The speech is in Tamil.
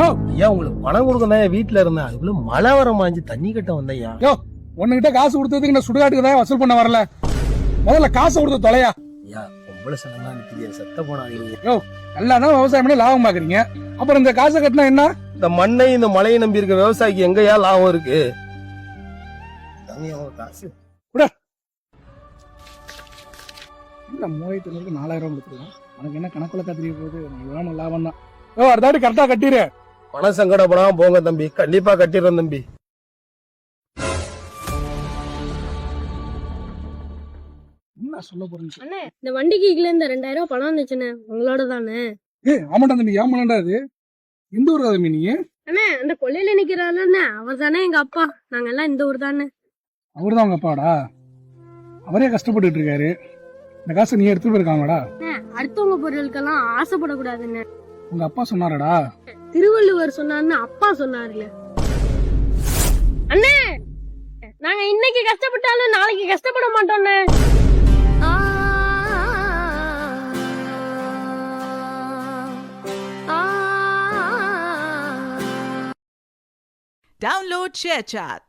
ஐயா உங்களுக்கு பணம் கொடுக்கணும் வீட்டுல இருந்தேன், அதுக்குள்ள மழை வர மாஞ்சி தண்ணி கட்ட வந்தையா. யோ உன்கிட்ட காசு கொடுத்ததுக்கு நான் சுடுகாட்டுக்கு தான் வசூல் பண்ண வரல, முதல்ல காசை கொடுத்து தொலையா. ஐயா பொம்பளை சனம்லாம் நிக்குது, செத்த போனாங்க. யோ நல்லா தான் விவசாயம் பண்ணி லாபம் பாக்குறீங்க, அப்புறம் இந்த காசை கட்டினா என்ன? இந்த மண்ணை இந்த மழையை நம்பி இருக்க விவசாயிக்கு எங்கயா லாபம் இருக்கு? காசு கூட இந்த 3500 4000 கொடுத்துருக்கோம், உனக்கு என்ன கணக்குல தெரிய போகுது? இவ்வளவு லாபம் தான். யோ அடுத்தாடி கரெக்டா கட்டிடு. பணம் சங்கடப்படாம போங்க தம்பி, கண்டிப்பா கட்டிடுறேன் தம்பி. என்ன சொல்ல போறீங்க? அண்ணே இந்த வண்டிக்கு இந்த 2000 பணம் வந்துச்சுண்ணே, உங்களோட தானே? ஆமாண்டா தம்பி, ஏமாண்டா அது எந்த ஊர் தம்பி நீ? அண்ணே அந்த கொல்லையில நிக்கிறாருண்ணே, அவர் தானே எங்க அப்பா, நாங்க எல்லாம் இந்த ஊர் தானே. அவர்தான் உங்க அப்பாடா, அவரே கஷ்டப்பட்டுட்டு இருக்காரு, இந்த காசை நீ எடுத்துட்டு போயிருக்காங்கடா. அடுத்தவங்க பொருளுக்கெல்லாம் ஆசைப்படக்கூடாதுன்னு உங்க அப்பா சொன்னாரடா. திருவள்ளுவர் சொன்னாருன்னு அப்பா சொன்னாருல. அண்ணே நாங்க இன்னைக்கு கஷ்டப்பட்டாலும் நாளைக்கு கஷ்டப்பட மாட்டோம்ண்ணே. Download ShareChat.